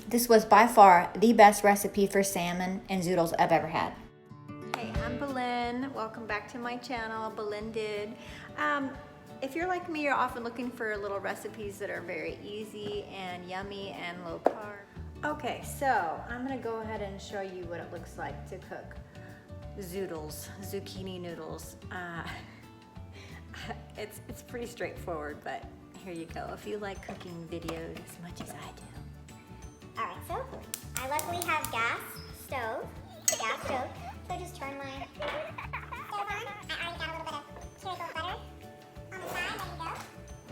This was by far the best recipe for salmon and zoodles I've ever had. Hey, I'm Belen. Welcome back to my channel, Belen Did. If you're like me, you're often looking for little recipes that are very easy and yummy and low carb. Okay, so I'm gonna go ahead and show you what it looks like to cook zoodles, zucchini noodles. It's pretty straightforward, but here you go. If you like cooking videos as much as I do. All right, so I luckily have gas stove, so just turn my stove on. I already got a little bit of Kerrygold butter on the side, there you go.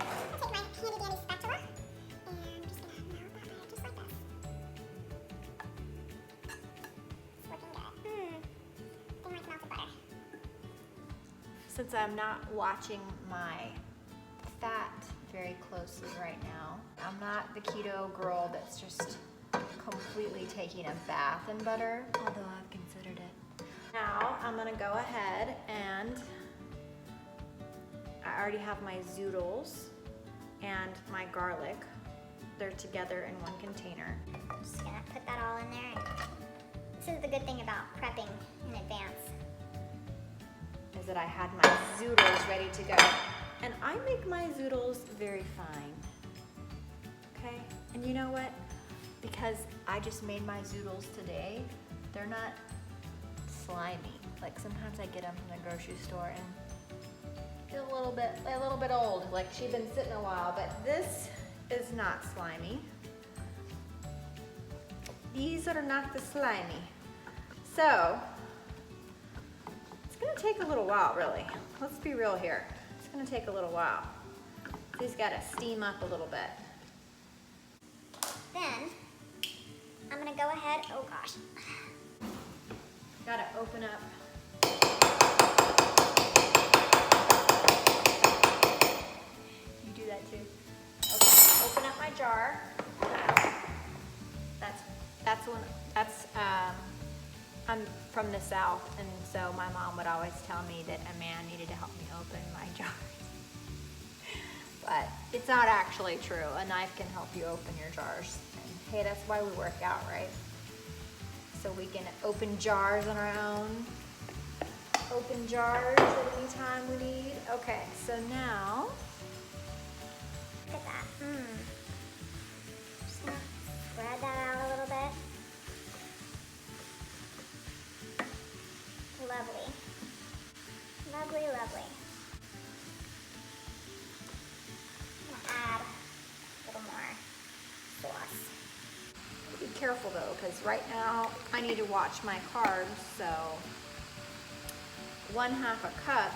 I'll take my handy dandy spatula, and I'm just gonna melt that butter just like this. It's looking good. Thing like melted butter. Since I'm not watching my fat very closely right now, I'm not the keto girl that's just completely taking a bath in butter, although I've considered it. Now I'm gonna go ahead and I already have my zoodles and my garlic. They're together in one container. I'm just gonna put that all in there. This is the good thing about prepping in advance. Is that I had my zoodles ready to go. And I make my zoodles very fine, okay? And you know what? Because I just made my zoodles today, they're not slimy. Like sometimes I get them from the grocery store and feel a little bit old, like she'd been sitting a while, but this is not slimy. These are not the slimy. So, it's gonna take a little while, really. Let's be real here. It's gonna take a little while. These gotta steam up a little bit. Then, I'm gonna go ahead, oh gosh. Gotta open up. You do that too. Okay, open up my jar. I'm from the South, and so my mom would always tell me that a man needed to help me open my jars. But it's not actually true. A knife can help you open your jars. And hey, that's why we work out, right? So we can open jars on our own. Open jars at any time we need. Okay, so now. Look at that. Just gonna spread that out a little bit. Lovely. Lovely, lovely. I'm gonna add a little more sauce. Be careful though, because right now I need to watch my carbs, so 1/2 a cup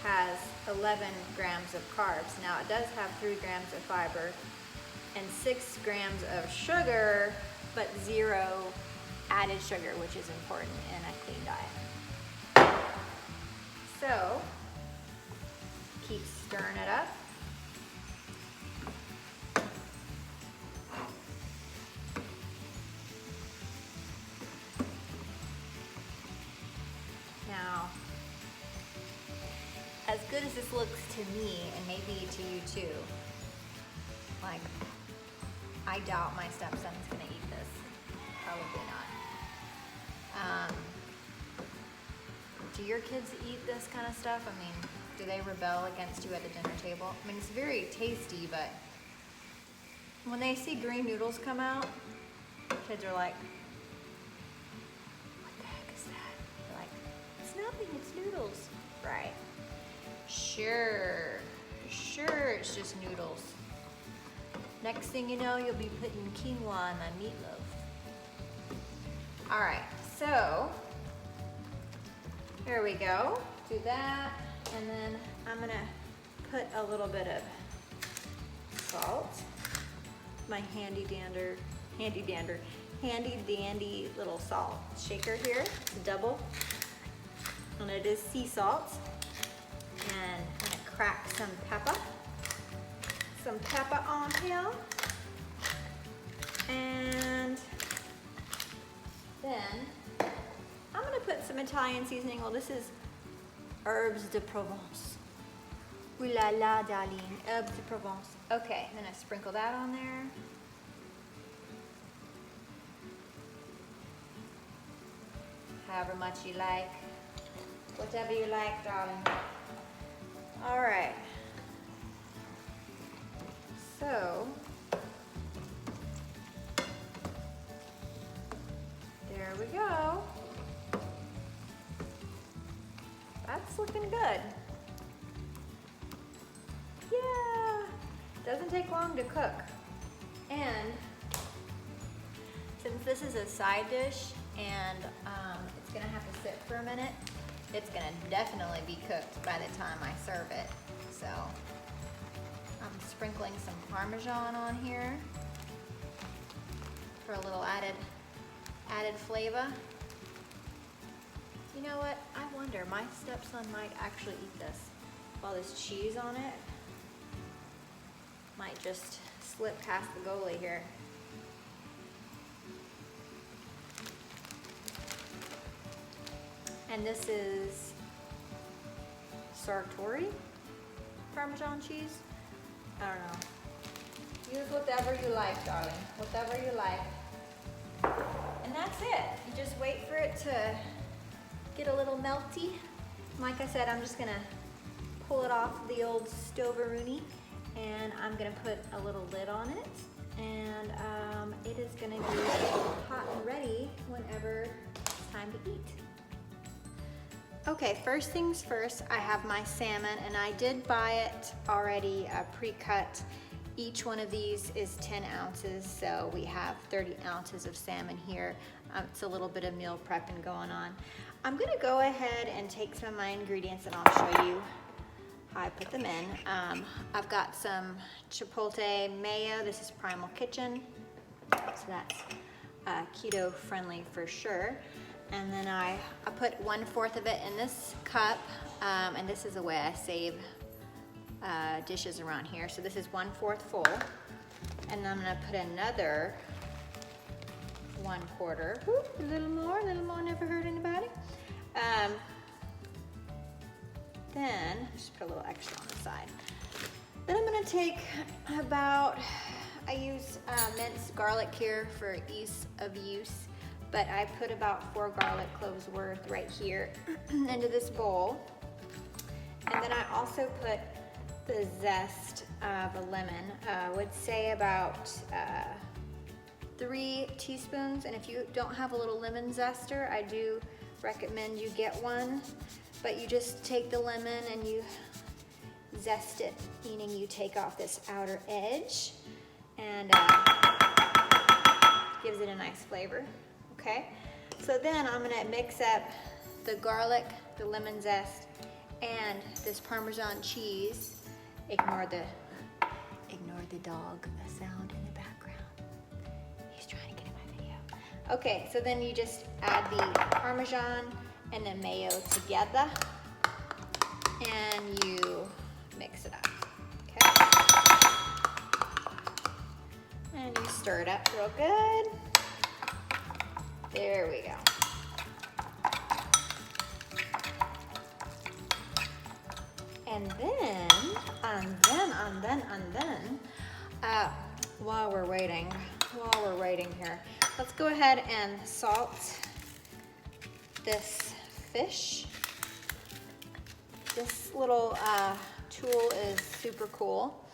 has 11 grams of carbs. Now it does have 3 grams of fiber and 6 grams of sugar, but 0 added sugar, which is important in a clean diet. So, keep stirring it up. Now, as good as this looks to me, and maybe to you too, like, I doubt my stepson's gonna eat this. Probably not. Do your kids eat this kind of stuff? I mean, do they rebel against you at the dinner table? I mean, it's very tasty, but when they see green noodles come out, kids are like, what the heck is that? They're like, it's nothing, it's noodles. Right. Sure, it's just noodles. Next thing you know, you'll be putting quinoa in my meatloaf. All right, so here we go. Do that, and then I'm gonna put a little bit of salt. My handy dandy little salt shaker here. It's double, and it is sea salt. And I'm gonna crack some pepper on here, and then I'm gonna put some Italian seasoning. Well, this is herbes de Provence. Ooh la la, darling, herbes de Provence. Okay, I'm gonna sprinkle that on there. however much you like. Whatever you like, darling. All right. So, there we go. That's looking good. Yeah, doesn't take long to cook. And since this is a side dish and it's gonna have to sit for a minute, it's gonna definitely be cooked by the time I serve it. So I'm sprinkling some Parmesan on here for a little added flavor. You know what? I wonder, my stepson might actually eat this. All this cheese on it might just slip past the goalie here. And this is Sartori Parmesan cheese. I don't know. Use whatever you like, darling. Whatever you like. And that's it. You just wait for it to get a little melty. Like I said, I'm just gonna pull it off the old Stoveroonie and I'm gonna put a little lid on it. And it is gonna be hot and ready whenever it's time to eat. Okay, first things first, I have my salmon and I did buy it already pre-cut. Each one of these is 10 ounces, so we have 30 ounces of salmon here. It's a little bit of meal prepping going on. I'm gonna go ahead and take some of my ingredients and I'll show you how I put them in. I've got some chipotle mayo. This is Primal Kitchen, so that's keto friendly for sure. And then I put 1/4 of it in this cup, and this is the way I save dishes around here. So this is 1/4 full, and then I'm gonna put another 1/4. A little more, never hurt anybody. Then just put a little extra on the side. Then I'm gonna take about, I use minced garlic here for ease of use, but I put about 4 garlic cloves worth right here into this bowl. And then I also put the zest of a lemon. I would say about 3 teaspoons. And if you don't have a little lemon zester, I do recommend you get one. But you just take the lemon and you zest it, meaning you take off this outer edge, and gives it a nice flavor. Okay, so then I'm gonna mix up the garlic, the lemon zest, and this Parmesan cheese. Ignore the dog sound in the background. He's trying to get in my video. Okay, so then you just add the Parmesan and the mayo together, and you mix it up. Okay, and you stir it up real good. There we go. And then, while we're waiting here, let's go ahead and salt this fish. This little tool is super cool.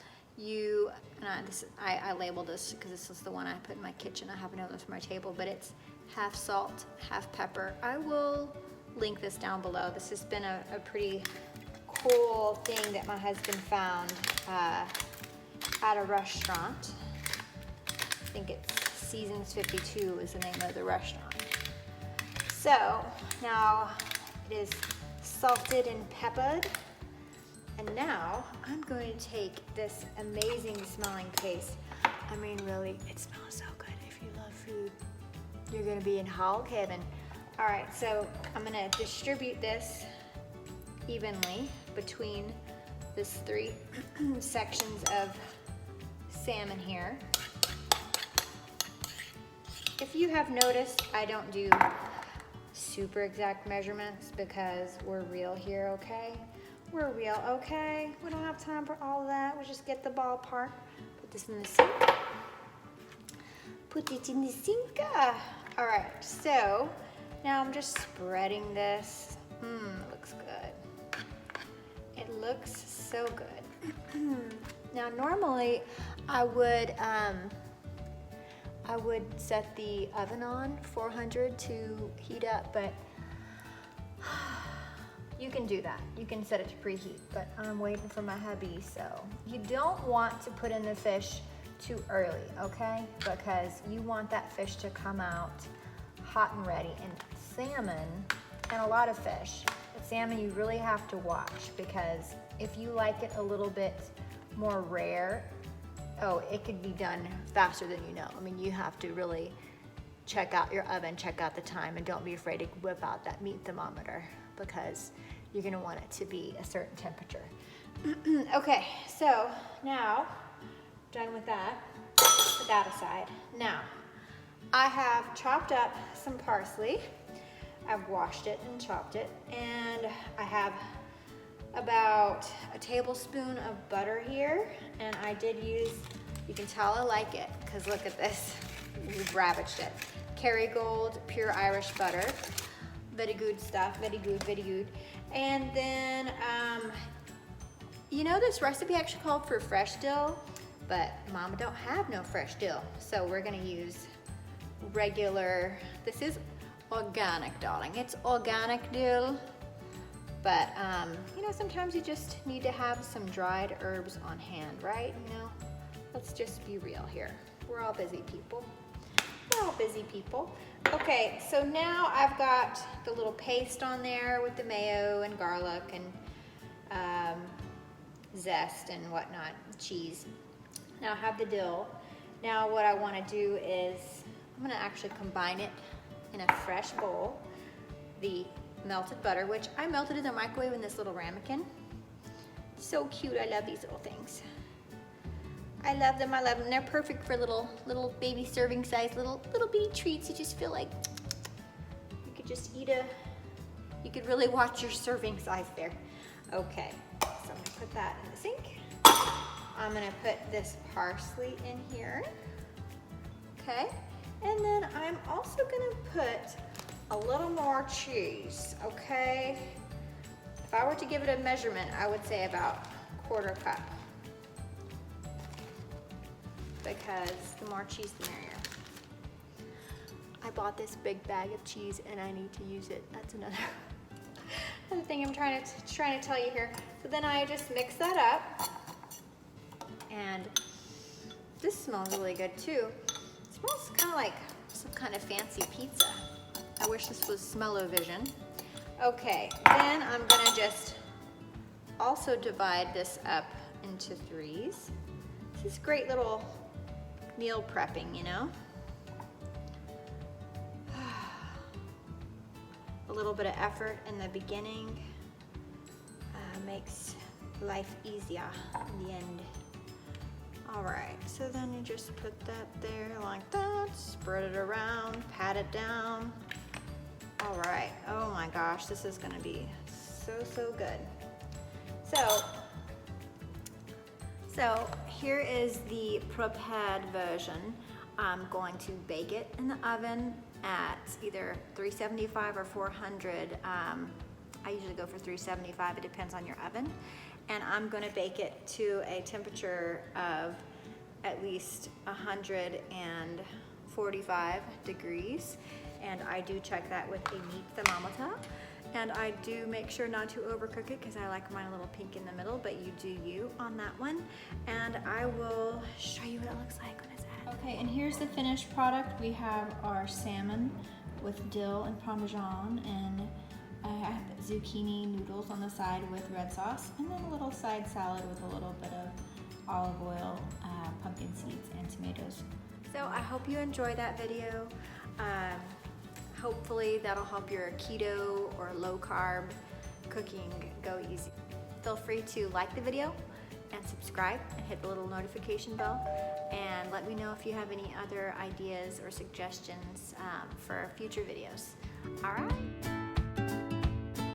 I labeled this because this is the one I put in my kitchen. I have another for my table, but it's half salt, half pepper. I will link this down below. This has been a pretty cool thing that my husband found at a restaurant. I think it's Seasons 52 is the name of the restaurant. So now it is salted and peppered. And now I'm going to take this amazing smelling paste. I mean, really, it smells so good. If you love food, you're gonna be in hog heaven. All right, so I'm gonna distribute this evenly between these 3 sections of salmon here. If you have noticed, I don't do super exact measurements because we're real here, okay? We're real, okay? We don't have time for all of that. We'll just get the ballpark. Put this in the sink. Put it in the sink. All right, so Now I'm just spreading this. It looks good. It looks so good. Now normally I would set the oven on 400 to heat up, but you can do that. You can set it to preheat, but I'm waiting for my hubby, so. You don't want to put in the fish too early, okay? Because you want that fish to come out hot and ready. And salmon, and a lot of fish, but salmon you really have to watch, because if you like it a little bit more rare, it could be done faster than you know. I mean, you have to really check out your oven, check out the time, and don't be afraid to whip out that meat thermometer, because you're gonna want it to be a certain temperature. Okay, so now, done with that, put that aside. Now, I have chopped up some parsley. I've washed it and chopped it, and I have about a tablespoon of butter here, and I did use, you can tell I like it, because look at this, we've ravaged it. Kerrygold pure Irish butter, very good stuff, very good, very good. And then, you know, this recipe actually called for fresh dill, but Mama don't have no fresh dill, so we're gonna use regular, this is organic, darling, it's organic dill. But, you know, sometimes you just need to have some dried herbs on hand, right? You know, let's just be real here. We're all busy people. We're all busy people. Okay, so now I've got the little paste on there with the mayo and garlic and zest and whatnot, cheese. Now I have the dill. Now what I want to do is I'm going to actually combine it in a fresh bowl. The melted butter, which I melted in the microwave in this little ramekin. So cute, I love these little things. I love them, I love them. They're perfect for little baby serving size, little bitty treats. You just feel like you could just eat you could really watch your serving size there. Okay, so I'm gonna put that in the sink. I'm gonna put this parsley in here, okay? And then I'm also gonna put a little more cheese, okay? If I were to give it a measurement, I would say about 1/4 cup. Because the more cheese, the merrier. I bought this big bag of cheese and I need to use it. That's another thing I'm trying to tell you here. So then I just mix that up. And this smells really good too. It smells kind of like some kind of fancy pizza. I wish this was smell-o-vision. Okay, then I'm gonna just also divide this up into 3s. This is great little meal prepping, you know? A little bit of effort in the beginning makes life easier in the end. All right, so then you just put that there like that, spread it around, pat it down. All right, oh my gosh, this is gonna be so good. So here is the prepared version. I'm going to bake it in the oven at either 375 or 400. I usually go for 375, it depends on your oven. And I'm gonna bake it to a temperature of at least 145 degrees. And I do check that with a meat thermometer. And I do make sure not to overcook it because I like mine a little pink in the middle, but you do you on that one. And I will show you what it looks like when it's at. Okay, and here's the finished product. We have our salmon with dill and Parmesan, and I have zucchini noodles on the side with red sauce, and then a little side salad with a little bit of olive oil, pumpkin seeds, and tomatoes. So I hope you enjoy that video. Hopefully that'll help your keto or low carb cooking go easy. Feel free to like the video and subscribe and hit the little notification bell, and let me know if you have any other ideas or suggestions for future videos. All right.